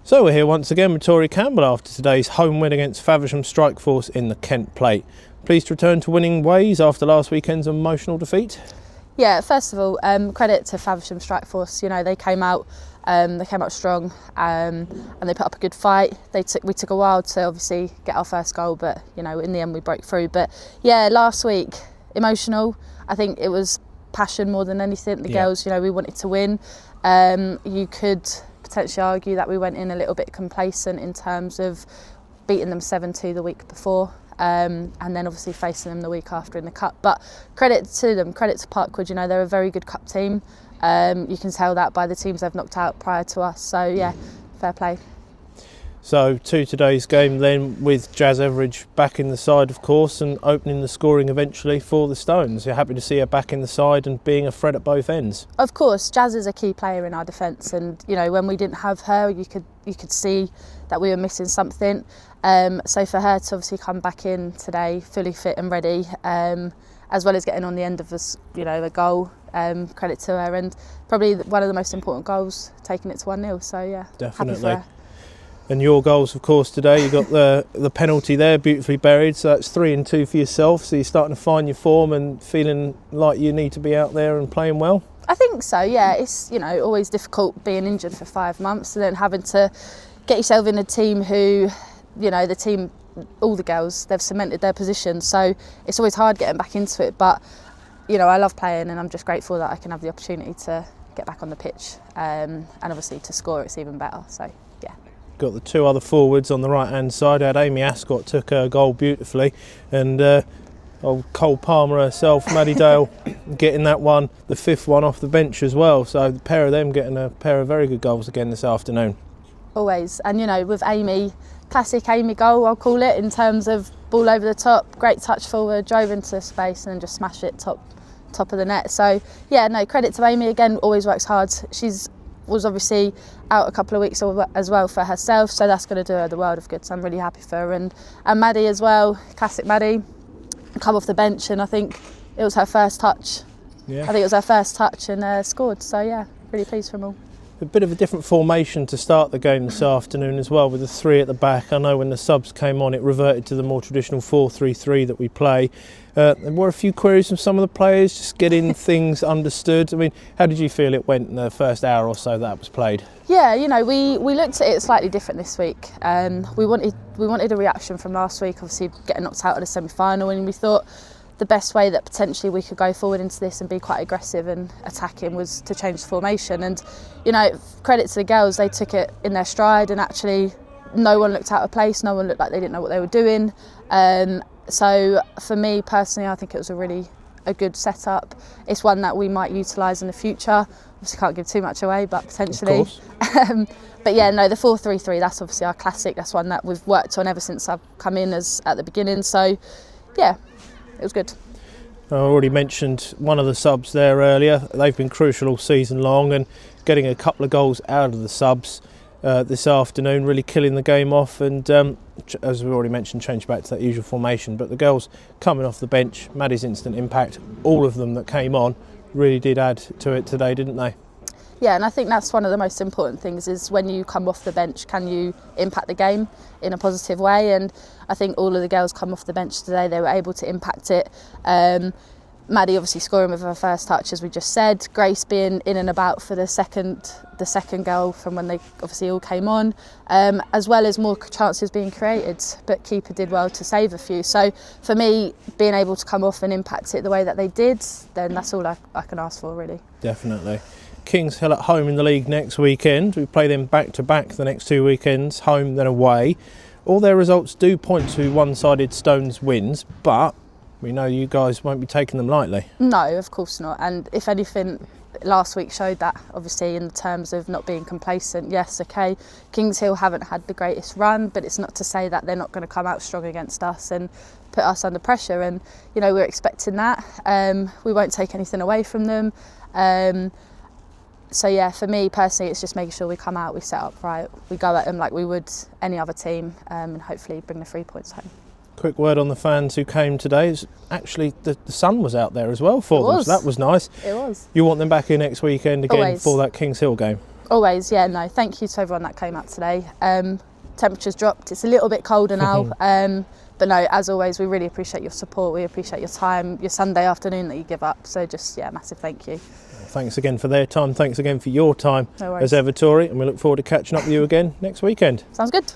So we're here once again with Tori Campbell after today's home win against Faversham Strike Force in the Kent Plate. Pleased to return to winning ways after last weekend's emotional defeat? Yeah, first of all, credit to Faversham Strike Force. You know, they came out strong, and they put up a good fight. We took a while to obviously get our first goal, but you know, in the end we broke through. But yeah, last week emotional. I think it was passion more than anything. The girls, you know, we wanted to win. You could potentially argue that we went in a little bit complacent in terms of beating them 7-2 the week before, and then obviously facing them the week after in the cup. But credit to them, credit to Parkwood. You know, they're a very good cup team. You can tell that by the teams they've knocked out prior to us. So yeah, fair play. So to today's game then, with Jazz Everidge back in the side of course and opening the scoring eventually for the Stones. You're happy to see her back in the side and being a threat at both ends? Of course, Jazz is a key player in our defence, and you know, when we didn't have her, you could see that we were missing something. So for her to obviously come back in today fully fit and ready, as well as getting on the end of a goal, credit to her, and probably one of the most important goals, taking it to 1-0. So yeah, definitely. Happy for her. And your goals, of course, today, you got the penalty there, beautifully buried, so that's 3-2 for yourself. So you're starting to find your form and feeling like you need to be out there and playing well? I think so, yeah. It's, you know, always difficult being injured for 5 months and then having to get yourself in a team who, you know, all the girls, they've cemented their position. So it's always hard getting back into it. But, you know, I love playing and I'm just grateful that I can have the opportunity to get back on the pitch. And obviously to score, it's even better. So, yeah. Got the two other forwards on the right hand side. I had Amy Ascott took her goal beautifully, and old Cole Palmer herself, Maddie Dale, getting that one, the fifth one off the bench as well. So the pair of them getting a pair of very good goals again this afternoon. Always, and you know, with Amy, classic Amy goal I'll call it, in terms of ball over the top, great touch forward, drove into space and then just smashed it top of the net. So yeah, no, credit to Amy again, always works hard. Was obviously out a couple of weeks as well for herself, so that's going to do her the world of good, so I'm really happy for her. And Maddie as well, classic Maddie, come off the bench and I think it was her first touch. Yeah. I think it was her first touch and scored, so yeah, really pleased for them all. A bit of a different formation to start the game this afternoon as well, with the three at the back. I know when the subs came on it reverted to the more traditional 4-3-3 that we play. There were a few queries from some of the players, just getting things understood. I mean, how did you feel it went in the first hour or so that was played? Yeah, you know, we looked at it slightly different this week. We wanted a reaction from last week, obviously getting knocked out of the semi-final, and we thought the best way that potentially we could go forward into this and be quite aggressive and attacking was to change the formation. And, you know, credit to the girls, they took it in their stride, and actually no one looked out of place, no one looked like they didn't know what they were doing. So for me personally, I think it was a good setup. It's one that we might utilise in the future. Obviously can't give too much away, but potentially. Of course. But yeah, no, the 4-3-3, that's obviously our classic. That's one that we've worked on ever since I've come in at the beginning. So yeah, it was good. I already mentioned one of the subs there earlier. They've been crucial all season long, and getting a couple of goals out of the subs this afternoon, really killing the game off, and as we already mentioned, changed back to that usual formation. But the girls coming off the bench, Maddie's instant impact, all of them that came on really did add to it today, didn't they? Yeah, and I think that's one of the most important things, is when you come off the bench, can you impact the game in a positive way? And I think all of the girls come off the bench today, they were able to impact it. Maddie obviously scoring with her first touch, as we just said. Grace being in and about for the second goal from when they obviously all came on, as well as more chances being created, but keeper did well to save a few. So for me, being able to come off and impact it the way that they did, then that's all I can ask for, really. Definitely. Kings Hill at home in the league next weekend. We play them back to back the next 2 weekends, home then away. All their results do point to one-sided Stones wins, but we know you guys won't be taking them lightly. No, of course not. And if anything, last week showed that, obviously, in terms of not being complacent. Yes, okay, Kings Hill haven't had the greatest run, but it's not to say that they're not going to come out strong against us and put us under pressure. And, you know, we're expecting that. We won't take anything away from them. So yeah, for me personally, it's just making sure we come out, we set up right, we go at them like we would any other team, and hopefully bring the 3 points home. Quick word on the fans who came today. Actually, the sun was out there as well for them, so that was nice. It was. You want them back here next weekend again? Always. For that Kings Hill game? Always, yeah, no, thank you to everyone that came out today. Temperature's dropped, it's a little bit colder now, but no, as always, we really appreciate your support, we appreciate your time, your Sunday afternoon that you give up, so just, yeah, massive thank you. Thanks again for their time, thanks again for your time No worries. as ever, Tori, and we look forward to catching up with you again next weekend. Sounds good.